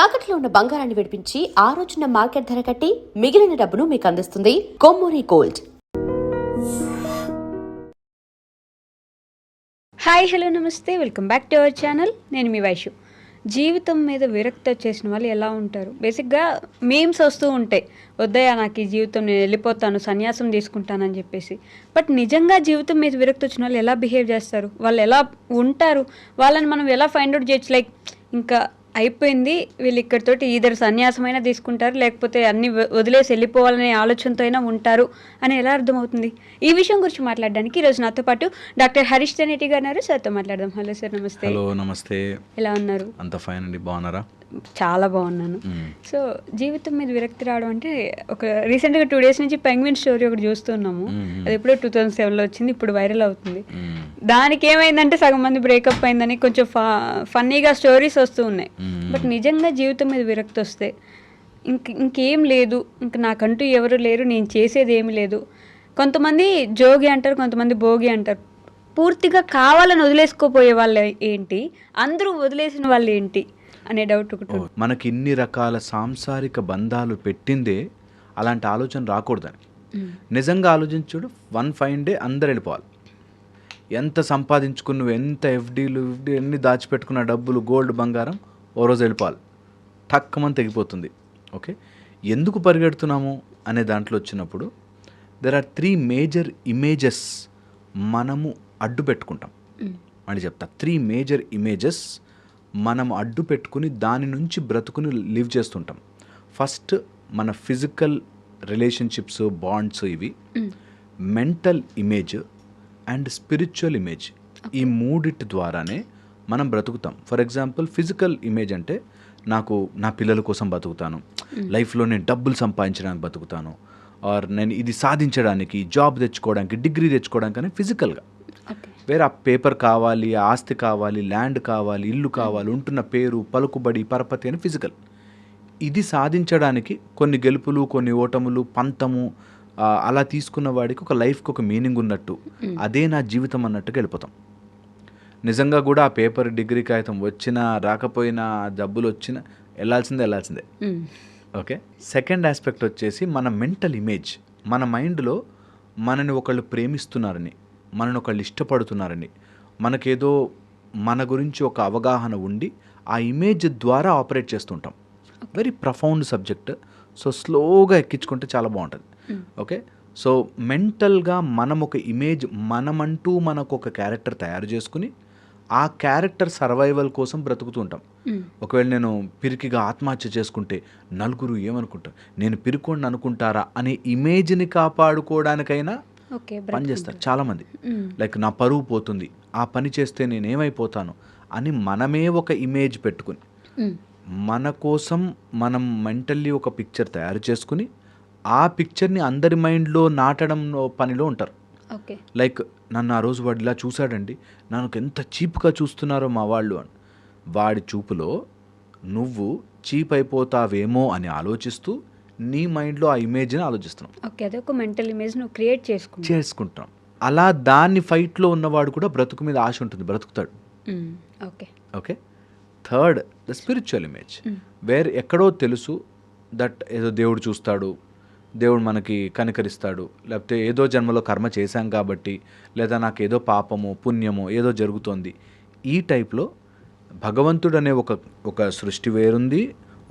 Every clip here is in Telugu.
తాకట్లో ఉన్న బంగారాన్ని విడిపించి ఆ రోజున మార్కెట్ ధర కట్టి మిగిలిన డబ్బును మీకు అందిస్తుంది కొమ్మూరి గోల్డ్. హాయ్ హలో నమస్తే, welcome back to our channel. నేను మీ వైషు. జీవితం మీద విరక్తి వచ్చేసిన వాళ్ళు ఎలా ఉంటారు? బేసిక్గా మీమ్స్ వస్తూ ఉంటాయి, వద్దయ్యా నాకు ఈ జీవితం, నేను వెళ్ళిపోతాను, సన్యాసం తీసుకుంటానని చెప్పేసి. బట్ నిజంగా జీవితం మీద విరక్తి వచ్చిన వాళ్ళు ఎలా బిహేవ్ చేస్తారు, వాళ్ళు ఎలా ఉంటారు, వాళ్ళని మనం ఎలా ఫైండ్ అవుట్ చేయొచ్చు? లైక్ ఇంకా అయిపోయింది, వీళ్ళు ఇక్కడితోటి ఈధర్ సన్యాసమైనా తీసుకుంటారు, లేకపోతే అన్ని వదిలేసి వెళ్ళిపోవాలనే ఆలోచనతో అయినా ఉంటారు అని ఎలా అర్థమవుతుంది? ఈ విషయం గురించి మాట్లాడడానికి ఈరోజు నాతో పాటు డాక్టర్ హరీష్ తెనేటి గారు ఉన్నారు. సార్తో మాట్లాడదాం. హలో సార్, నమస్తే. హలో, నమస్తే. ఎలా ఉన్నారు? అంత ఫైన్ అండి, బాగున్నారా? చాలా బాగున్నాను. సో జీవితం మీద విరక్తి రావడం అంటే, ఒక రీసెంట్గా 2 days నుంచి పెంగ్విన్ స్టోరీ ఒకటి చూస్తున్నాము. అది ఎప్పుడో 2007లో వచ్చింది, ఇప్పుడు వైరల్ అవుతుంది. దానికి ఏమైందంటే సగం మంది బ్రేకప్ అయిందని కొంచెం ఫన్నీగా స్టోరీస్ వస్తూ ఉన్నాయి. బట్ నిజంగా జీవితం మీద విరక్తి వస్తే ఇంకేం లేదు, ఇంక నాకంటూ ఎవరు లేరు, నేను చేసేది ఏమి లేదు. కొంతమంది జోగి అంటారు, కొంతమంది భోగి అంటారు. పూర్తిగా కావాలని వదిలేసుకోపోయే వాళ్ళు ఏంటి, అందరూ వదిలేసిన వాళ్ళు ఏంటి అనే డౌట్ ఒకటి. మనకి ఇన్ని రకాల సాంసారిక బంధాలు పెట్టిందే అలాంటి ఆలోచన రాకూడదని. నిజంగా ఆలోచించుడు, 1 fine day అందరు వెళ్ళిపోవాలి. ఎంత సంపాదించుకున్నావు, ఎంత ఎఫ్డీలు ఎన్ని దాచిపెట్టుకున్న డబ్బులు, గోల్డ్, బంగారం ఓ రోజు వెళ్ళిపోవాలి, టక్కమని తెగిపోతుంది. ఓకే, ఎందుకు పరిగెడుతున్నాము అనే దాంట్లో వచ్చినప్పుడు దెర్ ఆర్ 3 major images మనము అడ్డు పెట్టుకుంటాం. మళ్ళీ చెప్తా, 3 major images మనం అడ్డు పెట్టుకుని దాని నుంచి బ్రతుకుని లివ్ చేస్తుంటాం. ఫస్ట్ మన ఫిజికల్ రిలేషన్షిప్స్, బాండ్స్, ఇవి mental image and spiritual image. ఈ మూడిటి ద్వారానే మనం బ్రతుకుతాం. ఫర్ ఎగ్జాంపుల్, ఫిజికల్ ఇమేజ్ అంటే నాకు నా పిల్లల కోసం బతుకుతాను, లైఫ్లో నేను డబ్బులు సంపాదించడానికి బతుకుతాను, ఆర్ నేను ఇది సాధించడానికి, జాబ్ తెచ్చుకోవడానికి, డిగ్రీ తెచ్చుకోవడానికి అని ఫిజికల్గా. వేరే ఆ పేపర్ కావాలి, ఆస్తి కావాలి, ల్యాండ్ కావాలి, ఇల్లు కావాలి, ఉంటున్న పేరు, పలుకుబడి, పరపతి అని ఫిజికల్. ఇది సాధించడానికి కొన్ని గెలుపులు, కొన్ని ఓటములు, పంతము అలా తీసుకున్న వాడికి ఒక లైఫ్కి ఒక మీనింగ్ ఉన్నట్టు, అదే నా జీవితం అన్నట్టుగా వెళ్ళిపోతాం. నిజంగా కూడా ఆ పేపర్, డిగ్రీ కాగితం వచ్చినా రాకపోయినా, డబ్బులు వచ్చినా వెళ్ళాల్సిందే. ఓకే, సెకండ్ ఆస్పెక్ట్ వచ్చేసి మన మెంటల్ ఇమేజ్. మన మైండ్లో మనని ఒకళ్ళు ప్రేమిస్తున్నారని, మనని ఒకళ్ళు ఇష్టపడుతున్నారని, మనకేదో మన గురించి ఒక అవగాహన ఉండి ఆ ఇమేజ్ ద్వారా ఆపరేట్ చేస్తుంటాం. Very profound subject. సో స్లోగా ఎక్కించుకుంటే చాలా బాగుంటుంది. ఓకే, సో మెంటల్గా మనం ఒక ఇమేజ్, మనమంటూ మనకు ఒక క్యారెక్టర్ తయారు చేసుకుని ఆ క్యారెక్టర్ సర్వైవల్ కోసం బ్రతుకుతూ ఉంటాం. ఒకవేళ నేను పిరికిగా ఆత్మహత్య చేసుకుంటే నలుగురు ఏమనుకుంటారు, నేను పిరికోండి అనుకుంటారా అనే ఇమేజ్ని కాపాడుకోవడానికైనా పని చేస్తారు చాలామంది. లైక్ నా పరువు పోతుంది, ఆ పని చేస్తే నేనేమైపోతాను అని మనమే ఒక ఇమేజ్ పెట్టుకుని, మన కోసం మనం మెంటల్లీ ఒక పిక్చర్ తయారు చేసుకుని ఆ పిక్చర్ని అందరి మైండ్లో నాటడం పనిలో ఉంటారు. లైక్ నన్ను ఆ రోజు వాడు ఇలా చూశాడండి, నాకు ఎంత చీప్గా చూస్తున్నారో మా వాళ్ళు అని. వాడి చూపులో నువ్వు చీప్ అయిపోతావేమో అని ఆలోచిస్తూ నీ మైండ్లో ఆ ఇమేజ్ని ఆలోచిస్తున్నాం. ఓకే, అదే ఒక మెంటల్ ఇమేజ్ నువ్వు క్రియేట్ చేసుకుంటాం. అలా దాన్ని ఫైట్లో ఉన్నవాడు కూడా బ్రతుకు మీద ఆశ ఉంటుంది, బ్రతుకుతాడు. Okay, third the spiritual image, where ఎక్కడో తెలుసు దట్ ఏదో దేవుడు చూస్తాడు, దేవుడు మనకి కనికరిస్తాడు, లేకపోతే ఏదో జన్మలో కర్మ చేశాం కాబట్టి, లేదా నాకు ఏదో పాపమో పుణ్యమో ఏదో జరుగుతోంది. ఈ టైప్లో భగవంతుడు అనే ఒక సృష్టి వేరుంది,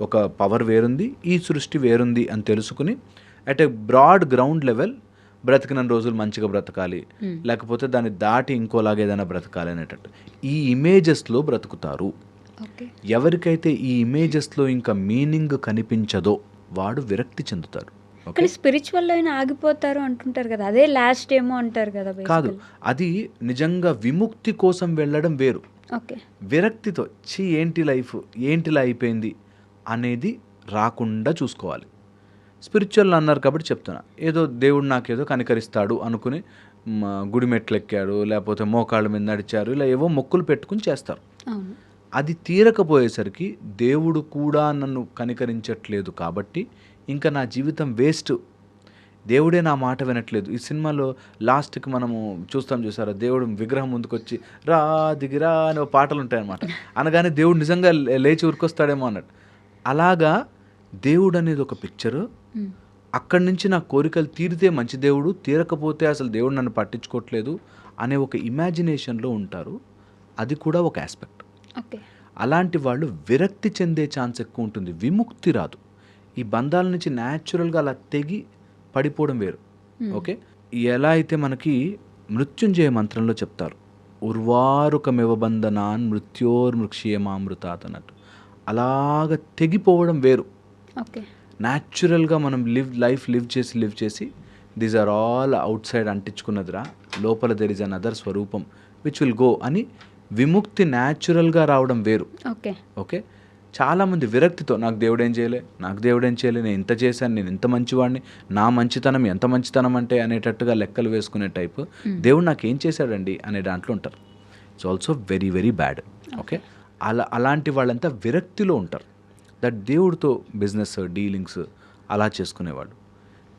ఒక పవర్ వేరుంది, ఈ సృష్టి వేరుంది అని తెలుసుకుని at a broad ground level బ్రతికిన రోజులు మంచిగా బ్రతకాలి, లేకపోతే దాన్ని దాటి ఇంకోలాగా ఏదైనా బ్రతకాలి అనేటట్టు ఈ ఇమేజెస్లో బ్రతుకుతారు. ఎవరికైతే ఈ ఇమేజెస్లో ఇంకా మీనింగ్ కనిపించదో వాడు విరక్తి చెందుతాడు. కానీ స్పిరిచువల్లో అయినా ఆగిపోతారు అంటుంటారు కదా, అదే లాస్ట్ ఏమో అంటారు కదా. కాదు, అది నిజంగా విముక్తి కోసం వెళ్ళడం వేరు. విరక్తితో ఏంటి లైఫ్, ఏంటిలా అయిపోయింది అనేది రాకుండా చూసుకోవాలి. స్పిరిచువల్ అన్నారు కాబట్టి చెప్తున్నా, ఏదో దేవుడు నాకేదో కనికరిస్తాడు అనుకుని గుడి మెట్లు ఎక్కాడు, లేకపోతే మోకాళ్ళ మీద నడిచారు, ఇలా ఏవో మొక్కులు పెట్టుకుని చేస్తారు. అది తీరకపోయేసరికి దేవుడు కూడా నన్ను కనికరించట్లేదు కాబట్టి ఇంకా నా జీవితం వేస్ట్, దేవుడే నా మాట వినట్లేదు. ఈ సినిమాలో లాస్ట్కి మనము చూసారా, దేవుడు విగ్రహం ముందుకు వచ్చి రా దిగిరా అనే పాటలు ఉంటాయన్నమాట. అనగానే దేవుడు నిజంగా లేచి ఉరికొస్తాడేమో అన్నట్టు. అలాగా దేవుడు అనేది ఒక పిక్చరు. అక్కడి నుంచి నా కోరికలు తీరితే మంచి దేవుడు, తీరకపోతే అసలు దేవుడు నన్ను పట్టించుకోవట్లేదు అనే ఒక ఇమాజినేషన్లో ఉంటారు. అది కూడా ఒక ఆస్పెక్ట్. ఓకే. అలాంటి వాళ్ళు విరక్తి చెందే ఛాన్స్ ఎక్కువ ఉంటుంది, విముక్తి రాదు. ఈ బంధాల నుంచి న్యాచురల్గా అలా తెగి పడిపోవడం వేరు. ఓకే. ఎలా అయితే మనకి మృత్యుంజయ మంత్రంలో చెప్తారు, ఉర్వారుకమివ బంధనాన్ మృత్యోర్మృక్షేమామృతాత్ అన్నట్టు. అలాగ తెగిపోవడం వేరు. ఓకే. న్యాచురల్గా మనం లైఫ్ లివ్ చేసి these are all outside అంటించుకున్నదిరా, లోపల దెర్ ఇస్ అన్ అదర్ స్వరూపం విచ్ విల్ గో అని విముక్తి న్యాచురల్గా రావడం వేరు. ఓకే. ఓకే. చాలామంది విరక్తితో నాకు దేవుడు ఏం చేయలే, నేను ఇంత చేశాను, నేను ఇంత మంచివాడిని, నా మంచితనం ఎంత మంచితనం అంటే అనేటట్టుగా లెక్కలు వేసుకునే టైపు, దేవుడు నాకు ఏం చేశాడండి అనే దాంట్లో ఉంటారు. It's also very very bad. Okay. అలాంటి వాళ్ళంతా విరక్తిలో ఉంటారు. దట్ దేవుడితో బిజినెస్ డీలింగ్స్ అలా చేసుకునేవాళ్ళు.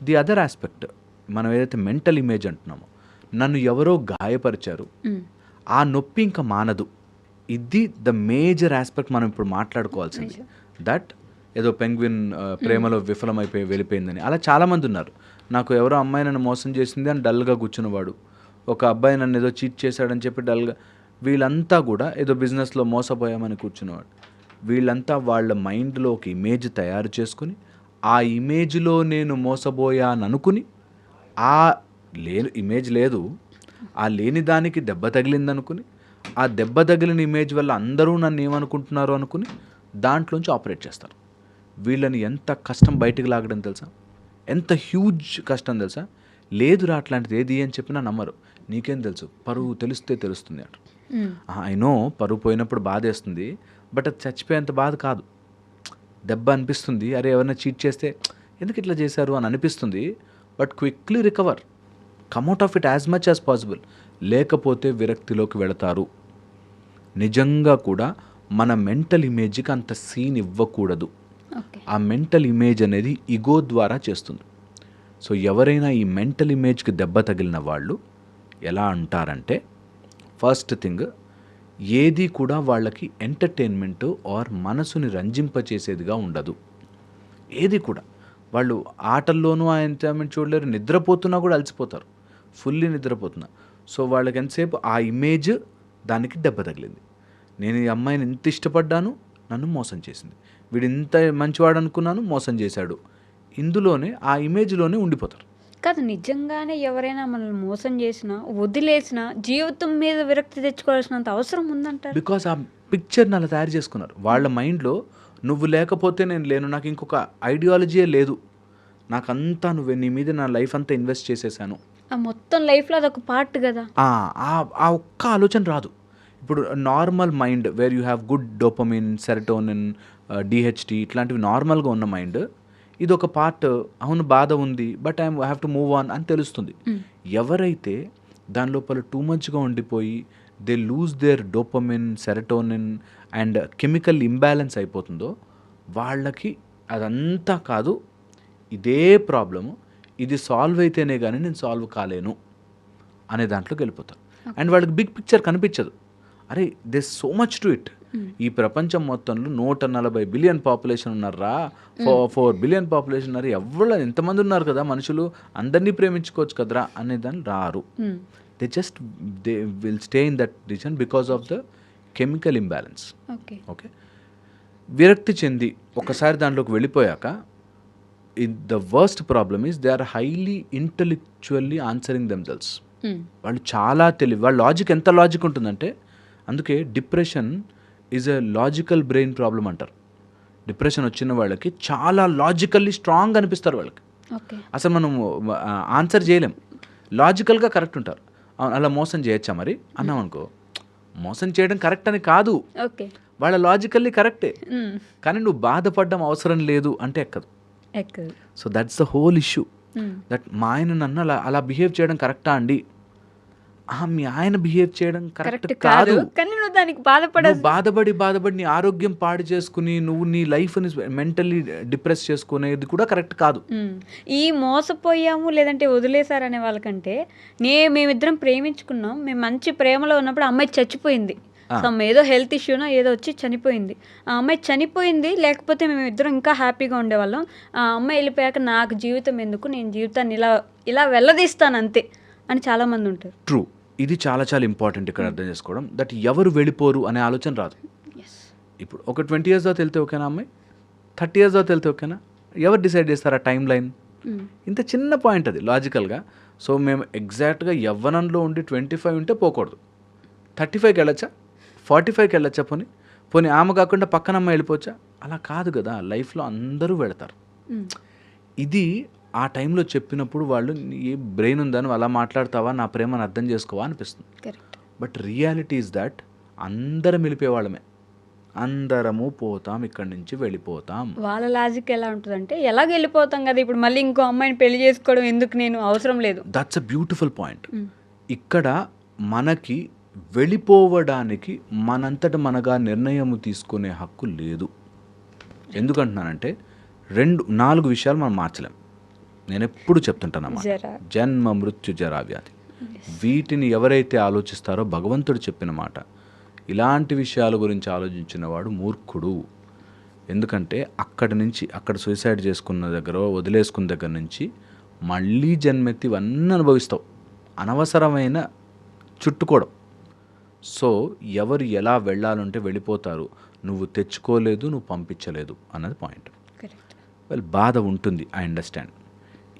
ది అదర్ ఆస్పెక్ట్, మనం ఏదైతే మెంటల్ ఇమేజ్ అంటున్నామో, నన్ను ఎవరో గాయపరిచారు, ఆ నొప్పి ఇంకా మానదు. ఇది ద మేజర్ ఆస్పెక్ట్ మనం ఇప్పుడు మాట్లాడుకోవాల్సింది. దట్ ఏదో పెంగ్విన్ ప్రేమలో విఫలమైపోయి వెళ్ళిపోయిందని. అలా చాలామంది ఉన్నారు. నాకు ఎవరో అమ్మాయి నన్ను మోసం చేసింది అని డల్గా కూర్చున్నవాడు, ఒక అబ్బాయి నన్ను ఏదో చీట్ చేశాడని చెప్పి డల్గా, వీళ్ళంతా కూడా ఏదో బిజినెస్లో మోసపోయామని కూర్చున్నవాడు. వీళ్ళంతా వాళ్ళ మైండ్లో ఒక ఇమేజ్ తయారు చేసుకుని, ఆ ఇమేజ్లో నేను మోసపోయాను అనుకుని, ఆ ఇమేజ్ లేదు, ఆ లేని దానికి దెబ్బ తగిలిందనుకుని, ఆ దెబ్బ తగిలిన ఇమేజ్ వల్ల అందరూ నన్ను ఏమనుకుంటున్నారు అనుకుని దాంట్లోంచి ఆపరేట్ చేస్తారు. వీళ్ళని ఎంత కష్టం బయటికి లాగడం తెలుసా, ఎంత హ్యూజ్ కష్టం తెలుసా. లేదురా అట్లాంటిది ఏది అని చెప్పినా నమ్మరు. నీకేం తెలుసు, పరువు తెలిస్తే తెలుస్తుంది అంట. ఐ నో పరువు పోయినప్పుడు బాధ వేస్తుంది, బట్ అది చచ్చిపోయేంత బాధ కాదు. దెబ్బ అనిపిస్తుంది, అరే ఎవరైనా చీట్ చేస్తే ఎందుకు ఇట్లా చేశారు అని అనిపిస్తుంది, but quickly recover, come out of it as much as possible. లేకపోతే విరక్తిలోకి వెళతారు. నిజంగా కూడా మన మెంటల్ ఇమేజ్కి అంత సీన్ ఇవ్వకూడదు. ఆ మెంటల్ ఇమేజ్ అనేది ఇగో ద్వారా చేస్తుంది. సో ఎవరైనా ఈ మెంటల్ ఇమేజ్కి దెబ్బ తగిలిన వాళ్ళు ఎలా అంటారంటే, ఫస్ట్ థింగ్, ఏది కూడా వాళ్ళకి ఎంటర్టైన్మెంట్ ఆర్ మనసుని రంజింపచేసేదిగా ఉండదు. ఏది కూడా వాళ్ళు ఆటల్లోనూ ఆ ఎంటర్టైన్మెంట్ చూడలేరు, నిద్రపోతున్నా కూడా అలసిపోతారు, ఫుల్లీ నిద్రపోతున్నా. సో వాళ్ళకి ఎంతసేపు ఆ ఇమేజ్ దానికి దెబ్బ తగిలింది. నేను ఈ అమ్మాయిని ఇంత ఇష్టపడ్డాను, నన్ను మోసం చేసింది, వీడు ఇంత మంచివాడు అనుకున్నాను, మోసం చేశాడు, ఇందులోనే ఆ ఇమేజ్లోనే ఉండిపోతారు. కాదు, నిజంగానే ఎవరైనా మనల్ని మోసం చేసినా వదిలేసినా జీవితం మీద విరక్తి తెచ్చుకోవాల్సినంత అవసరం ఉందంటారు. బికాస్ ఆ పిక్చర్ని అలా తయారు చేసుకున్నారు వాళ్ళ మైండ్లో. నువ్వు లేకపోతే నేను లేను, నాకు ఇంకొక ఐడియాలజీయే లేదు, నాకంతా నువ్వే, నీ మీద నా లైఫ్ అంతా ఇన్వెస్ట్ చేసేసాను. ఆ మొత్తం లైఫ్లో అదొక పార్ట్ కదా. ఆ ఒక్క ఆలోచన రాదు. ఇప్పుడు normal mind where you have good dopamine, serotonin, DHT ఇట్లాంటివి నార్మల్గా ఉన్న మైండ్, ఇది ఒక పార్ట్, అవును బాధ ఉంది but I have to move on అని తెలుస్తుంది. ఎవరైతే దాని లోపల టూ మచ్గా ఉండిపోయి they lose their dopamine, serotonin and chemical imbalance అయిపోతుందో, వాళ్ళకి అదంతా కాదు, ఇదే ప్రాబ్లము, ఇది సాల్వ్ అయితేనే కానీ నేను సాల్వ్ కాలేను అనే దాంట్లోకి వెళ్ళిపోతారు. అండ్ వాళ్ళకి బిగ్ పిక్చర్ కనిపించదు. అరే this so much to it. ఈ ప్రపంచం మొత్తంలో 140 బిలియన్ పాపులేషన్ ఉన్నారా, 4 బిలియన్ పాపులేషన్ ఉన్నారు, ఎవరు ఎంతమంది ఉన్నారు కదా మనుషులు, అందరినీ ప్రేమించుకోవచ్చు కదరా అనే దాన్ని రారు. They will stay in that decision because of the chemical imbalance. Okay. విరక్తి చెంది ఒకసారి దాంట్లోకి వెళ్ళిపోయాక, the worst problem is they are highly intellectually answering themselves. వాళ్ళు చాలా వాళ్ళ లాజిక్ ఎంత లాజిక్ ఉంటుందంటే, అందుకే depression is a logical brain problem అంటారు. డిప్రెషన్ వచ్చిన వాళ్ళకి చాలా లాజికల్లీ స్ట్రాంగ్ అనిపిస్తారు వాళ్ళకి. అసలు మనం ఆన్సర్ చేయలేం, లాజికల్గా కరెక్ట్ ఉంటారు. అలా మోసం చేయొచ్చా మరి అన్నాం అనుకో, మోసం చేయడం కరెక్ట్ అని కాదు, వాళ్ళ లాజికల్లీ కరెక్టే, కానీ నువ్వు బాధపడడం అవసరం లేదు అంటే ఎక్కదు. So that's the whole issue. That మా ఆయన నన్ను అలా బిహేవ్ చేయడం కరెక్టా అండి, మీ ఆయన బిహేవ్ చేయడం కరెక్ట్ కాదు, బాధపడి నీ ఆరోగ్యం పాడు చేసుకుని నువ్వు నీ లైఫ్ని మెంటల్లీ డిప్రెస్ చేసుకునేది కూడా కరెక్ట్ కాదు. ఈ మోసపోయాము లేదంటే వదిలేశారనే వాళ్ళకంటే, మేమిద్దరం ప్రేమించుకున్నాం, మేము మంచి ప్రేమలో ఉన్నప్పుడు అమ్మాయి చచ్చిపోయింది, సమ్ ఏదో హెల్త్ ఇష్యూనో ఏదో వచ్చి చనిపోయింది. ఆ అమ్మాయి చనిపోయింది, లేకపోతే మేము ఇద్దరం ఇంకా హ్యాపీగా ఉండేవాళ్ళం. ఆ అమ్మాయి వెళ్ళిపోయాక నాకు జీవితం ఎందుకు, నేను జీవితాన్ని ఇలా ఇలా వెళ్ళదీస్తాను అంతే అని చాలామంది ఉంటారు. ట్రూ. ఇది చాలా చాలా ఇంపార్టెంట్ ఇక్కడ అర్థం చేసుకోవడం, దట్ ఎవరు వెళ్ళిపోరు అనే ఆలోచన రాదు. ఇప్పుడు ఒక 20 years దాకా వెళ్తే ఓకేనా అమ్మాయి, 30 years దాకా వెళ్తే ఓకేనా, ఎవరు డిసైడ్ చేస్తారు ఆ టైం లైన్? ఇంత చిన్న పాయింట్ అది లాజికల్గా. సో మేము ఎగ్జాక్ట్గా యవ్వనంలో ఉండి 25 ఉంటే పోకూడదు, 35కి వెళ్ళొచ్చా, 45కి వెళ్ళొచ్చా, పోనీ ఆమె కాకుండా పక్కన అమ్మాయి వెళ్ళిపోవచ్చా? అలా కాదు కదా, లైఫ్లో అందరూ వెళతారు. ఇది ఆ టైంలో చెప్పినప్పుడు వాళ్ళు ఏ బ్రెయిన్ ఉందని అలా మాట్లాడతావా, నా ప్రేమను అర్థం చేసుకోవా అనిపిస్తుంది. బట్ రియాలిటీ ఈజ్ దట్ అందరం వెళ్ళిపోయేవాళ్ళమే, అందరము పోతాం, ఇక్కడి నుంచి వెళ్ళిపోతాం. వాళ్ళ లాజిక్ ఎలా ఉంటుందంటే ఎలాగ వెళ్ళిపోతాం కదా, ఇప్పుడు మళ్ళీ ఇంకో అమ్మాయిని పెళ్లి చేసుకోవడం ఎందుకు, నేను అవసరం లేదు. That's a beautiful point. ఇక్కడ మనకి వెళ్ళిపోవడానికి మనంతట మనగా నిర్ణయం తీసుకునే హక్కు లేదు. ఎందుకంటున్నానంటే 4 విషయాలు మనం మార్చలేం. నేను ఎప్పుడు చెప్తుంటానన్నమాట, జన్మ మృత్యు జరా వ్యాధి. వీటిని ఎవరైతే ఆలోచిస్తారో భగవంతుడు చెప్పిన మాట, ఇలాంటి విషయాల గురించి ఆలోచించిన వాడు మూర్ఖుడు. ఎందుకంటే అక్కడ సూసైడ్ చేసుకున్న దగ్గర, వదిలేసుకున్న దగ్గర నుంచి మళ్ళీ జన్మెత్తి ఇవన్నీ అనుభవిస్తావు, అనవసరమైన చుట్టుకోవడం. సో ఎవరు ఎలా వెళ్ళాలంటే వెళ్ళిపోతారు, నువ్వు తెచ్చుకోలేదు, నువ్వు పంపించలేదు అన్నది పాయింట్. బాధ ఉంటుంది, ఐ అండర్స్టాండ్.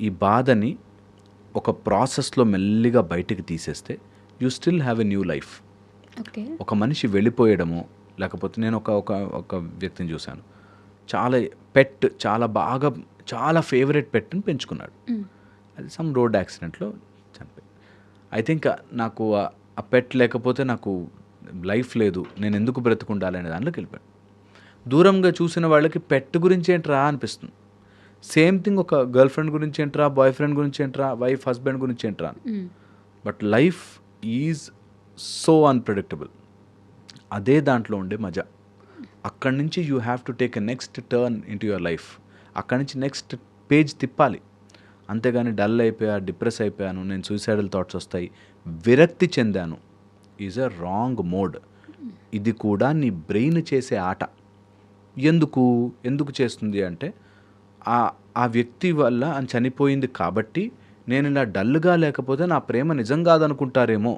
ఈ బాధని ఒక ప్రాసెస్లో మెల్లిగా బయటికి తీసేస్తే you still have a new life. ఒక మనిషి వెళ్ళిపోయడము, లేకపోతే నేను ఒక వ్యక్తిని చూశాను, చాలా ఫేవరెట్ పెట్ని పెంచుకున్నాడు. అది సమ్ రోడ్ యాక్సిడెంట్లో చనిపోయి. ఐ థింక్ నాకు ఆ పెట్ లేకపోతే నాకు లైఫ్ లేదు, నేను ఎందుకు బ్రతుకుండాలి అనే దాంట్లోకి వెళ్ళిపోయాను. దూరంగా చూసిన వాళ్ళకి పెట్ గురించి ఏంట్రా అనిపిస్తుంది. సేమ్ థింగ్ ఒక గర్ల్ ఫ్రెండ్ గురించి ఏంట్రా, బాయ్ ఫ్రెండ్ గురించి ఏంట్రా, వైఫ్ హస్బెండ్ గురించి ఏంట్రా. But life is so unpredictable. అదే దాంట్లో ఉండే మజా. అక్కడి నుంచి you have to take a next turn in to your life. అక్కడి నుంచి నెక్స్ట్ పేజ్ తిప్పాలి. అంతేగాని డల్ అయిపోయా, డిప్రెస్ అయిపోయాను, నేను సూసైడల్ థాట్స్ వస్తాయి, విరక్తి చెందాను, ఈజ్ అ రాంగ్ మోడ్. ఇది కూడా నీ బ్రెయిన్ చేసే ఆట. ఎందుకు చేస్తుంది అంటే ఆ వ్యక్తి వల్ల అని చనిపోయింది కాబట్టి నేను ఇలా డల్గా లేకపోతే నా ప్రేమ నిజం కాదనుకుంటారేమో.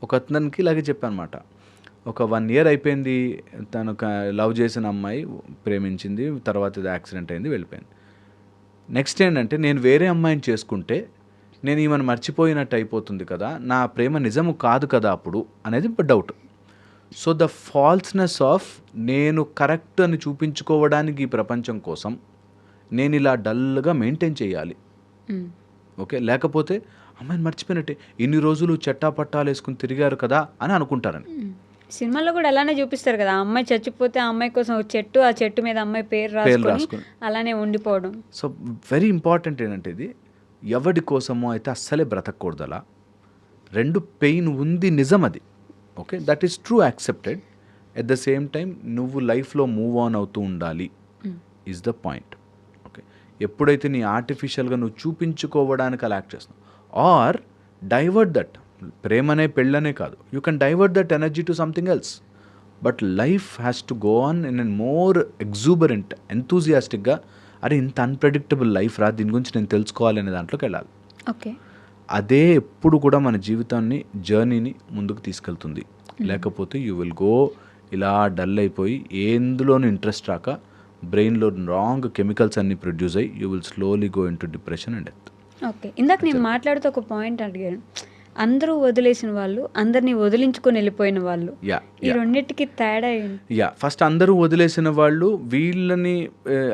ఒక అతనికి ఇలాగే చెప్పాను అనమాట. ఒక 1 year అయిపోయింది, తను లవ్ చేసిన అమ్మాయి ప్రేమించింది, తర్వాత ఇది యాక్సిడెంట్ అయింది, వెళ్ళిపోయింది. నెక్స్ట్ ఏంటంటే నేను వేరే అమ్మాయిని చేసుకుంటే నేను ఈమెను మర్చిపోయినట్టు అయిపోతుంది కదా, నా ప్రేమ నిజము కాదు కదా అప్పుడు అనేది డౌట్. సో ద ఫాల్స్నెస్ ఆఫ్ నేను కరెక్ట్ అని చూపించుకోవడానికి ఈ ప్రపంచం కోసం నేను ఇలా డల్గా మెయింటైన్ చేయాలి. ఓకే, లేకపోతే అమ్మాయిని మర్చిపోయినట్టే, ఇన్ని రోజులు చట్టాపట్టాలు వేసుకుని తిరిగారు కదా అని అనుకుంటారని. సినిమాలో కూడా అలానే చూపిస్తారు కదా, అమ్మాయి చచ్చిపోతే ఆ అమ్మాయి కోసం ఒక చెట్టు, ఆ చెట్టు మీద అమ్మాయి పేరు రాసుకొని అలానే ఉండిపోవడం. సో వెరీ ఇంపార్టెంట్ ఏంటంటే ఇది ఎవడి కోసమో అయితే అస్సలే బ్రతకూడదు. అలా 2 పెయిన్ ఉంది, నిజం అది. Okay, that is true, accepted. At the same time నువ్వు లైఫ్లో మూవ్ ఆన్ అవుతూ ఉండాలి ఈజ్ ద పాయింట్. ఓకే, ఎప్పుడైతే నీ ఆర్టిఫిషియల్గా నువ్వు చూపించుకోవడానికి అలా యాక్ట్ చేస్తున్నావు, ఆర్ డైవర్ట్ దట్, ప్రేమనే పెళ్ళనే కాదు, you can divert that energy to something else. But life has to go on in an more exuberant, ఎంతూజియాస్టిక్గా, అరే ఇంత అన్ప్రెడిక్టబుల్ లైఫ్ రా, దీని గురించి నేను తెలుసుకోవాలి అనే దాంట్లోకి వెళ్ళాలి. ఓకే, అదే ఎప్పుడు కూడా మన జీవితాన్ని, జర్నీని ముందుకు తీసుకెళ్తుంది. లేకపోతే యూ విల్ గో ఇలా డల్ అయిపోయి ఎందులోనూ ఇంట్రెస్ట్ రాక బ్రెయిన్లో రాంగ్ కెమికల్స్ అన్ని ప్రొడ్యూస్ అయ్యి you will slowly go in to depression and death. Okay, ఇందాక నేను మాట్లాడుతూ ఒక పాయింట్ అడిగాను, అందరూ వదిలేసిన వాళ్ళు, అందరినీ వదిలించుకొని వెళ్ళిపోయిన వాళ్ళు, ఈ రెండింటికి తేడా ఏంటి? ఫస్ట్ అందరూ వదిలేసిన వాళ్ళు వీళ్ళని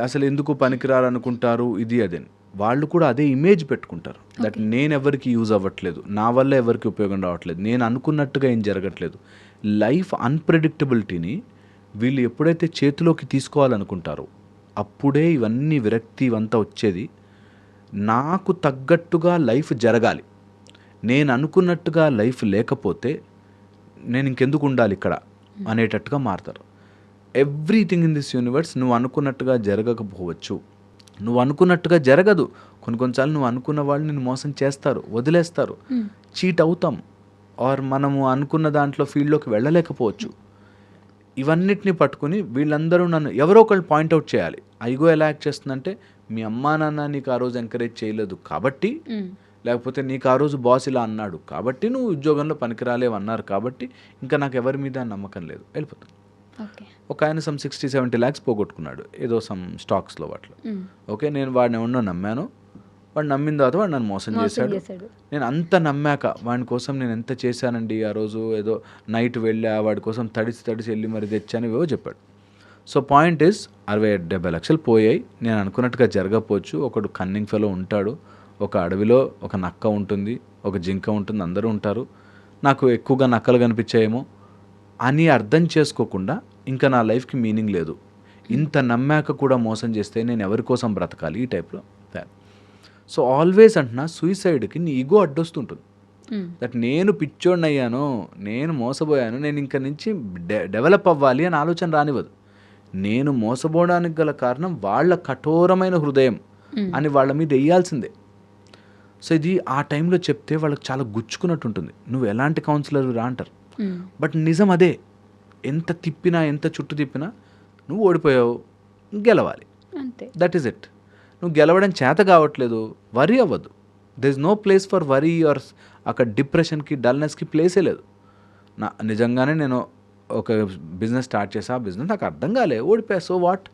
అసలు ఎందుకు పనికిరారనుకుంటారు, ఇది అదే, వాళ్ళు కూడా అదే ఇమేజ్ పెట్టుకుంటారు. దట్ నేను ఎవరికి యూజ్ అవ్వట్లేదు, నా వల్ల ఎవరికి ఉపయోగం రావట్లేదు, నేను అనుకున్నట్టుగా ఏం జరగట్లేదు. లైఫ్ అన్ప్రెడిక్టబిలిటీని వీళ్ళు ఎప్పుడైతే చేతిలోకి తీసుకోవాలనుకుంటారో అప్పుడే ఇవన్నీ విరక్తి ఇవంతా వచ్చేది. నాకు తగ్గట్టుగా లైఫ్ జరగాలి, నేను అనుకున్నట్టుగా లైఫ్ లేకపోతే నేను ఇంకెందుకు ఉండాలి ఇక్కడ అనేటట్టుగా మారుతారు. ఎవ్రీథింగ్ ఇన్ దిస్ యూనివర్స్ నువ్వు అనుకున్నట్టుగా జరగకపోవచ్చు, నువ్వు అనుకున్నట్టుగా జరగదు. కొన్నిసార్లు నువ్వు అనుకున్న వాళ్ళు నిన్ను మోసం చేస్తారు, వదిలేస్తారు, చీట్ అవుతాం. ఆర్ మనము అనుకున్న దాంట్లో ఫీల్డ్లోకి వెళ్ళలేకపోవచ్చు. ఇవన్నిటిని పట్టుకుని వీళ్ళందరూ నన్ను ఎవరో ఒకళ్ళు పాయింట్అవుట్ చేయాలి. ఐగో ఎలా యాక్ట్ చేస్తుందంటే, మీ అమ్మా నాన్న నీకు ఆ రోజు ఎంకరేజ్ చేయలేదు కాబట్టి, లేకపోతే నీకు ఆ రోజు బాస్ ఇలా అన్నాడు కాబట్టి, నువ్వు ఉద్యోగంలో పనికిరాలేవు అన్నారు కాబట్టి, ఇంకా నాకు ఎవరి మీద నమ్మకం లేదు, వెళ్ళిపోతాను. ఓకే. ఒక ఆయన 60-70 lakhs పోగొట్టుకున్నాడు ఏదో సమ్ స్టాక్స్లో వాటిలో. ఓకే, నేను వాడిని ఎవరినో నమ్మాను, వాడు నమ్మిన తర్వాత వాడు నన్ను మోసం చేశాడు. నేను అంత నమ్మాక వాడి కోసం నేను ఎంత చేశానండి ఆ రోజు, ఏదో నైట్ వెళ్ళా వాడి కోసం తడిసి వెళ్ళి మరి తెచ్చాను ఏవో చెప్పాడు. సో పాయింట్ ఇస్ 60-70 లక్షలు పోయాయి. నేను అనుకున్నట్టుగా జరగకపోవచ్చు. ఒకడు కన్నింగ్ ఫెలో ఉంటాడు, ఒక అడవిలో ఒక నక్క ఉంటుంది, ఒక జింక ఉంటుంది, అందరూ ఉంటారు, నాకు ఎక్కువగా నక్కలు కనిపించాయేమో అని అర్థం చేసుకోకుండా ఇంకా నా లైఫ్కి మీనింగ్ లేదు, ఇంత నమ్మాక కూడా మోసం చేస్తే నేను ఎవరి కోసం బ్రతకాలి, ఈ టైప్లో. సో ఆల్వేస్ అంటున్నా, సూసైడ్కి నీ ఈగో అడ్డొస్తుంటుంది. దట్ నేను పిచ్చోడిని అయ్యాను, నేను మోసపోయాను, నేను ఇంక నుంచి డెవలప్ అవ్వాలి అని ఆలోచన రానివ్వదు. నేను మోసపోవడానికి గల కారణం వాళ్ళ కఠోరమైన హృదయం అని వాళ్ళ మీద వేయాల్సిందే. సో ఇది ఆ టైంలో చెప్తే వాళ్ళకి చాలా గుచ్చుకున్నట్టు ఉంటుంది. నువ్వు ఎలాంటి కౌన్సిలర్ రా అంటారు, బట్ నిజం అదే. ఎంత తిప్పినా ఎంత చుట్టూ తిప్పినా నువ్వు ఓడిపోయావు, గెలవాలి, అంతే. That is it. నువ్వు గెలవడం చేత కావట్లేదు, వరీ అవ్వద్దు. There is no place for worry or అక్కడ డిప్రెషన్కి డల్నెస్కి ప్లేసే లేదు. నిజంగానే నేను ఒక బిజినెస్ స్టార్ట్ చేసా, ఆ బిజినెస్ నాకు అర్థం కాలే, ఓడిపోయా, సో వాట్.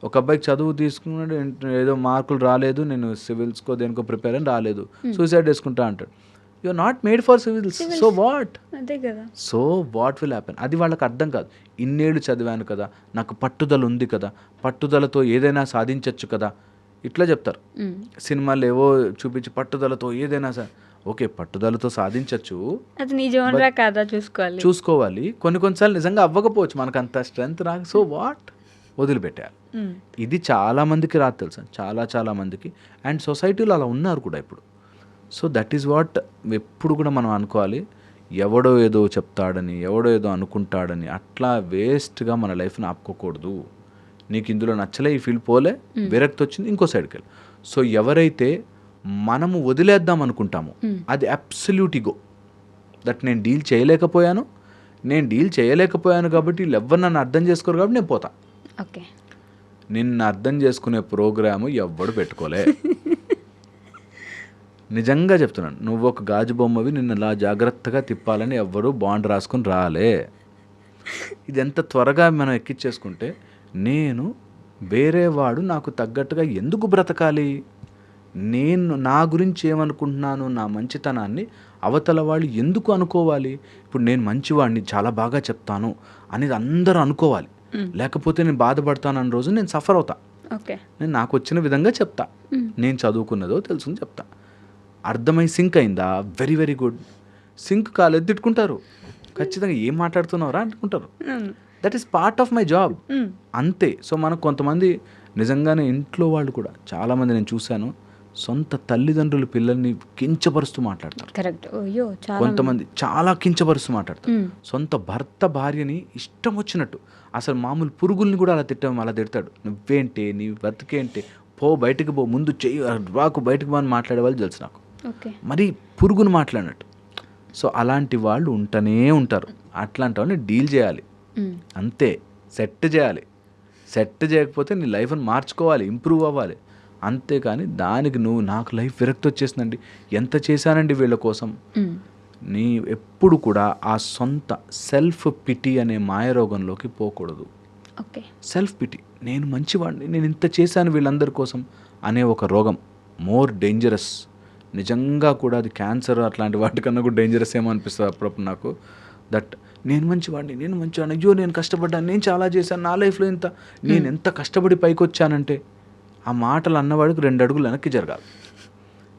ఒక అబ్బాయికి చదువు తీసుకున్నాడు, ఏదో మార్కులు రాలేదు, నేను సివిల్స్కో దేనికో ప్రిపేర్ అని రాలేదు, సూసైడ్ చేసుకుంటా అంటాడు. You are not made for civils, so what, అదే కదా. So what will happen. అది వాళ్ళకి అర్థం కాదు. ఇన్నేళ్ళు చదివాను కదా, నాకు పట్టుదల ఉంది కదా, పట్టుదలతో ఏదైనా సాధించవచ్చు కదా, ఇట్లా చెప్తారు. సినిమాలు ఏవో చూపించి పట్టుదలతో ఏదైనా ఓకే, పట్టుదలతో సాధించవచ్చు, అది నిజంగా కాదా చూసుకోవాలి. కొన్నిసార్లు నిజంగా అవ్వకపోవచ్చు, మనకు అంత స్ట్రెంగ్త్ రాక, సో వాట్, వదిలిపెట్టాలి. ఇది చాలా మందికి రాదు తెలుసా, చాలా మందికి. అండ్ సొసైటీలో అలా ఉన్నారు కూడా ఇప్పుడు. సో దట్ ఈస్ వాట్ ఎప్పుడు కూడా మనం అనుకోవాలి. ఎవడో ఏదో చెప్తాడని, ఎవడో ఏదో అనుకుంటాడని అట్లా వేస్ట్గా మన లైఫ్ని ఆపుకోకూడదు. నీకు ఇందులో నచ్చలే, ఈ ఫీల్డ్ పోలే, విరక్తి వచ్చింది, ఇంకో సైడ్కి వెళ్ళి. సో ఎవరైతే మనము వదిలేద్దాం అనుకుంటామో అది అబ్సల్యూట్ ఈగో. దట్ నేను డీల్ చేయలేకపోయాను కాబట్టి వీళ్ళు ఎవరు నన్ను అర్థం చేసుకోరు కాబట్టి నేను పోతా. ఓకే, నిన్ను అర్థం చేసుకునే ప్రోగ్రాము ఎవ్వడు పెట్టుకోలే. నిజంగా చెప్తున్నాను, నువ్వు ఒక గాజు బొమ్మవి, నిన్ను అలా జాగ్రత్తగా తిప్పాలని ఎవ్వరూ బాండ్ రాసుకుని రాలే. ఇది ఎంత త్వరగా మనం ఎక్కించేసుకుంటే, నేను వేరేవాడు నాకు తగ్గట్టుగా ఎందుకు బ్రతకాలి, నేను నా గురించి ఏమనుకుంటున్నాను, నా మంచితనాన్ని అవతల వాళ్ళు ఎందుకు అనుకోవాలి. ఇప్పుడు నేను మంచివాడిని, చాలా బాగా చెప్తాను అనేది అందరూ అనుకోవాలి, లేకపోతే నేను బాధపడతాను అన్న రోజు నేను సఫర్ అవుతా. నేను నాకు వచ్చిన విధంగా చెప్తా, నేను చదువుకున్నదో తెలుసుకుని చెప్తా. అర్థమై సింక్ అయిందా, వెరీ వెరీ గుడ్. సింక్ కాలేదు, తిట్టుకుంటారు, ఖచ్చితంగా ఏం మాట్లాడుతున్నావురా అనుకుంటారు. That is part of my job, అంతే. సో మనకు కొంతమంది నిజంగానే ఇంట్లో వాళ్ళు కూడా చాలామంది నేను చూశాను, సొంత తల్లిదండ్రులు పిల్లల్ని కించపరుస్తూ మాట్లాడతారు. కొంతమంది చాలా కించపరుస్తూ మాట్లాడతారు. సొంత భర్త భార్యని ఇష్టం వచ్చినట్టు, అసలు మామూలు పురుగుల్ని కూడా అలా తిడతాడు. నువ్వేంటి, నీ బతికేంటి, పో బయటకు పో, ముందు చెయ్యి రాకు, బయటకు పో అని మాట్లాడే వాళ్ళు తెలుసు నాకు, మరి పురుగును మాట్లాడినట్టు. సో అలాంటి వాళ్ళు ఉంటూనే ఉంటారు. అట్లాంటి వాళ్ళని డీల్ చేయాలి, అంతే. సెట్ చేయాలి. సెట్ చేయకపోతే నీ లైఫ్ని మార్చుకోవాలి, ఇంప్రూవ్ అవ్వాలి, అంతేకాని దానికి నువ్వు నాకు లైఫ్ విరక్తి వచ్చేసిందండి, ఎంత చేశానండి వీళ్ళ కోసం, నీ ఎప్పుడు కూడా ఆ సొంత సెల్ఫ్ పిటి అనే మాయరోగంలోకి పోకూడదు. సెల్ఫ్ పిటి, నేను మంచివాడిని, నేను ఇంత చేశాను వీళ్ళందరి కోసం అనే ఒక రోగం మోర్ డేంజరస్. నిజంగా కూడా అది క్యాన్సర్ అట్లాంటి వాటికన్నా కూడా డేంజరస్ ఏమో అనిపిస్తుంది అప్పుడప్పుడు నాకు. దట్ నేను మంచివాడిని, అయ్యో నేను కష్టపడ్డాను, నేను చాలా చేశాను, నా లైఫ్లో ఇంత, నేను ఎంత కష్టపడి పైకి వచ్చానంటే, ఆ మాటలు అన్నవాడికి 2 అడుగులు వెనక్కి జరగాలి.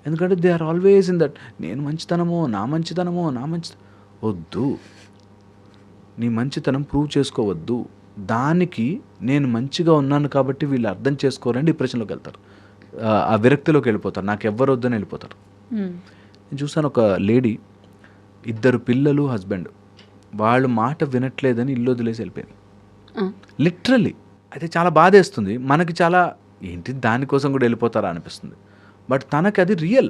ఎందుకంటే they are always in that, నేను మంచితనమో నా మంచితనమో వద్దు. నీ మంచితనం ప్రూవ్ చేసుకోవద్దు. దానికి నేను మంచిగా ఉన్నాను కాబట్టి వీళ్ళు అర్థం చేసుకోరని డిప్రెషన్లోకి వెళ్తారు, ఆ విరక్తిలోకి వెళ్ళిపోతారు, నాకు ఎవ్వరు వద్దని వెళ్ళిపోతారు. నేను చూసాను ఒక లేడీ, 2 పిల్లలు, హస్బెండ్, వాళ్ళు మాట వినట్లేదని ఇల్లు వదిలేసి వెళ్ళిపోయింది, లిటరల్లీ. అయితే చాలా బాధేస్తుంది మనకి, చాలా ఏంటి దానికోసం కూడా వెళ్ళిపోతారా అనిపిస్తుంది. బట్ తనకి అది రియల్,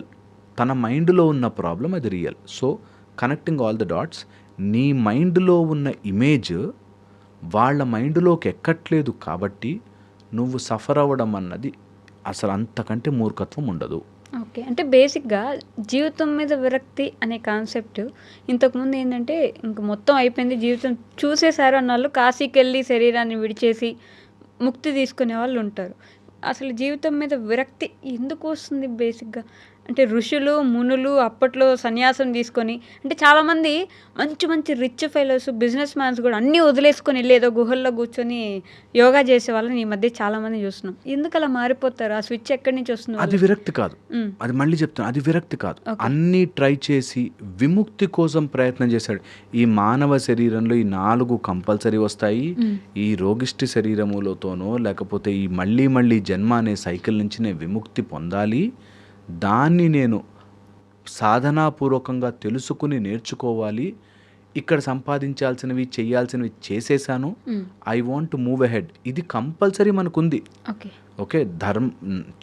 తన మైండ్లో ఉన్న ప్రాబ్లం అది real. So connecting all the dots. నీ మైండ్లో ఉన్న ఇమేజ్ వాళ్ళ మైండ్లోకి ఎక్కట్లేదు కాబట్టి నువ్వు సఫర్ అవ్వడం అన్నది అసలు అంతకంటే మూర్ఖత్వం ఉండదు. ఓకే, అంటే బేసిక్గా జీవితం మీద విరక్తి అనే కాన్సెప్ట్ ఇంతకుముందు ఏంటంటే ఇంక మొత్తం అయిపోయింది జీవితం చూసేశారు అన్న వాళ్ళు కాశీకి వెళ్ళి శరీరాన్ని విడిచేసి ముక్తి తీసుకునే వాళ్ళు ఉంటారు. అసలు జీవితం మీద విరక్తి ఎందుకు వస్తుంది బేసిక్గా? అంటే ఋషులు మునులు అప్పట్లో సన్యాసం తీసుకొని, అంటే చాలామంది మంచి మంచి రిచ్ ఫెలోస్ బిజినెస్ మ్యాన్స్ కూడా అన్నీ వదిలేసుకొని వెళ్ళి ఏదో గుహల్లో కూర్చొని యోగా చేసే వాళ్ళని ఈ మధ్య చాలామంది చూస్తున్నాం. ఎందుకు అలా మారిపోతారు? ఆ స్విచ్ ఎక్కడి నుంచి వస్తుంది? అది విరక్తి కాదు. అది మళ్ళీ చెప్తాను, అది విరక్తి కాదు. అన్నీ ట్రై చేసి విముక్తి కోసం ప్రయత్నం చేశాడు. ఈ మానవ శరీరంలో ఈ 4 కంపల్సరీ వస్తాయి. ఈ రోగిష్టి శరీరములతోనో లేకపోతే ఈ మళ్ళీ మళ్ళీ జన్మ అనే సైకిల్ నుంచి నేను విముక్తి పొందాలి, దాన్ని నేను సాధనాపూర్వకంగా తెలుసుకుని నేర్చుకోవాలి, ఇక్కడ సంపాదించాల్సినవి చేయాల్సినవి చేసేసాను, I want to move ahead. ఇది కంపల్సరీ మనకుంది. ఓకే,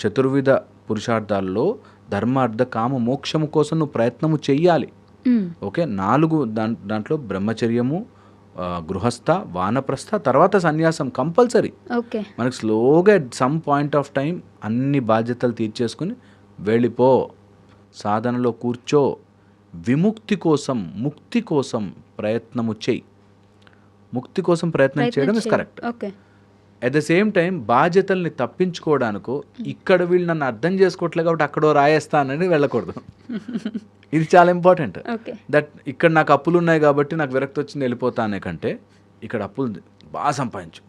చతుర్విధ పురుషార్థాల్లో ధర్మార్థ కామ మోక్షము కోసం నువ్వు ప్రయత్నము చెయ్యాలి. ఓకే, 4 దాంట్లో బ్రహ్మచర్యము, గృహస్థ, వానప్రస్థ, తర్వాత సన్యాసం కంపల్సరీ. మనకు స్లోగా at some point of time అన్ని బాధ్యతలు తీర్చేసుకుని వెళ్ళిపో, సాధనలో కూర్చో, విముక్తి కోసం ముక్తి కోసం ప్రయత్నము చెయ్యి. ముక్తి కోసం ప్రయత్నం చేయడం is correct. At the same time బాధ్యతల్ని తప్పించుకోవడానికో ఇక్కడ వీళ్ళు నన్ను అర్థం చేసుకోవట్లేదు కాబట్టి అక్కడో రాయేస్తానని వెళ్ళకూడదు. ఇది చాలా ఇంపార్టెంట్. దట్ ఇక్కడ నాకు అప్పులు ఉన్నాయి కాబట్టి నాకు విరక్తి వచ్చింది వెళ్ళిపోతానే కంటే ఇక్కడ అప్పులు బాగా సంపాదించు,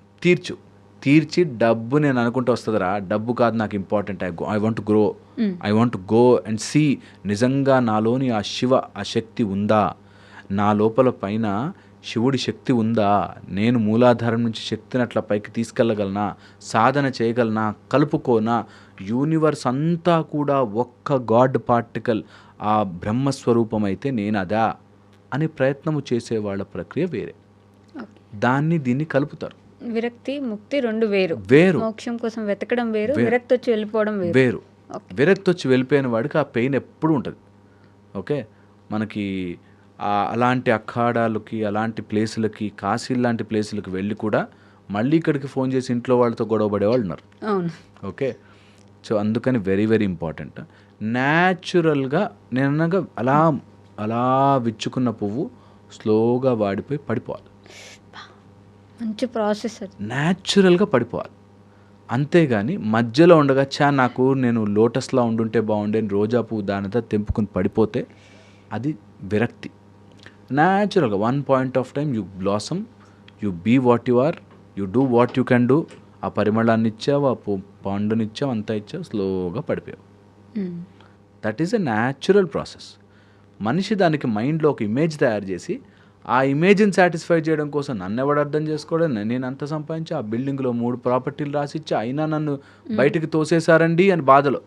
తీర్చి డబ్బు నేను అనుకుంటూ వస్తుందిరా, డబ్బు కాదు నాకు important. I want to grow, I want to go and see నిజంగా నాలోని ఆ శివ ఆ శక్తి ఉందా, నా లోపల పైన శివుడి శక్తి ఉందా, నేను మూలాధారం నుంచి శక్తిని అట్లా పైకి తీసుకెళ్ళగలనా, సాధన చేయగలనా, కలుపుకోనా, యూనివర్స్ అంతా కూడా ఒక్క గాడ్ పార్టికల్ ఆ బ్రహ్మస్వరూపం అయితే నేను అదా అనే ప్రయత్నము చేసే వాళ్ళ ప్రక్రియ వేరే. దీన్ని కలుపుతారు. విరక్తి ముక్తి 2 వేరు. మోక్షం కోసం వెతకడం వేరు, విరక్తి వచ్చి వెళ్ళిపోవడం వేరు. విరక్తి వచ్చి వెళ్ళిపోయిన వాడికి ఆ పెయిన్ ఎప్పుడు ఉంటుంది. ఓకే, మనకి అలాంటి అఖాడాలకి, అలాంటి ప్లేసులకి, కాశీ లాంటి ప్లేసులకి వెళ్ళి కూడా మళ్ళీ ఇక్కడికి ఫోన్ చేసి ఇంట్లో వాళ్ళతో గొడవ పడేవాళ్ళు ఉన్నారు. ఓకే, సో అందుకని వెరీ వెరీ ఇంపార్టెంట్. న్యాచురల్గా నేను అలా విచ్చుకున్న పువ్వు స్లోగా వాడిపోయి పడిపోవాలి. మంచి ప్రాసెస్. న్యాచురల్గా పడిపోవాలి, అంతేగాని మధ్యలో ఉండగా నేను లోటస్లా ఉండుంటే బాగుండే రోజా పువ్వు దానితో తెంపుకుని పడిపోతే అది విరక్తి. న్యాచురల్గా 1 point of time you blossom, you be what you are, you do what you can do. ఆ పరిమళాన్ని ఇచ్చావు, ఆ పండునిచ్చావు, అంతా ఇచ్చావు, స్లోగా పడిపోయావు. That is a natural process. మనిషి దానికి మైండ్లో ఒక ఇమేజ్ తయారు చేసి ఆ ఇమేజ్ని సాటిస్ఫై చేయడం కోసం నన్ను ఎవడు అర్థం చేసుకోవడం, నేను అంత సంపాదించి ఆ బిల్డింగ్లో 3 ప్రాపర్టీలు రాసిచ్చి అయినా నన్ను బయటికి తోసేశారండి అని బాధలో.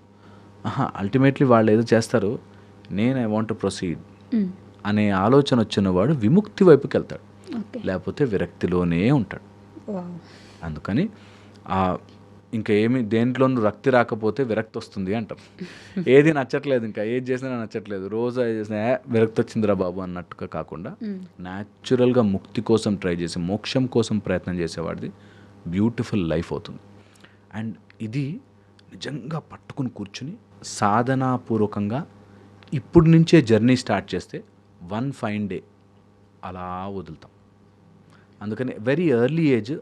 అల్టిమేట్లీ వాళ్ళు ఏదో చేస్తారు, నేను ఐ వాంట్ టు ప్రొసీడ్ అనే ఆలోచన వచ్చిన వాడు విముక్తి వైపుకి వెళ్తాడు, లేకపోతే విరక్తిలోనే ఉంటాడు. అందుకని ఇంకా దేంట్లోనూ రక్తి రాకపోతే విరక్తి వస్తుంది అంటారు. ఏది నచ్చట్లేదు, ఇంకా ఏది చేసినా నచ్చట్లేదు, రోజు ఏది చేసినా విరక్తి వచ్చిందిరా బాబు అన్నట్టుగా కాకుండా న్యాచురల్గా ముక్తి కోసం ట్రై చేసి మోక్షం కోసం ప్రయత్నం చేసేవాడిది బ్యూటిఫుల్ లైఫ్ అవుతుంది. అండ్ ఇది నిజంగా పట్టుకుని కూర్చుని సాధనాపూర్వకంగా ఇప్పుడు నుంచే జర్నీ స్టార్ట్ చేస్తే 1 ఫైన్ డే అలా వదులుతాం. అందుకని వెరీ ఎర్లీ ఏజ్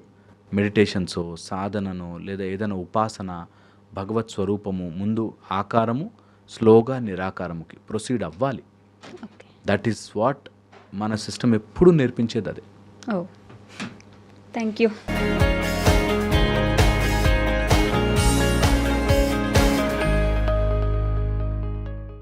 మెడిటేషన్సో, సాధననో, లేదా ఏదైనా ఉపాసన, భగవత్ స్వరూపము ముందు ఆకారము స్లోగా నిరాకారముకి ప్రొసీడ్ అవ్వాలి. దట్ ఈస్ వాట్ మన సిస్టమ్ ఎప్పుడు నేర్పించేది అదే. Thank you.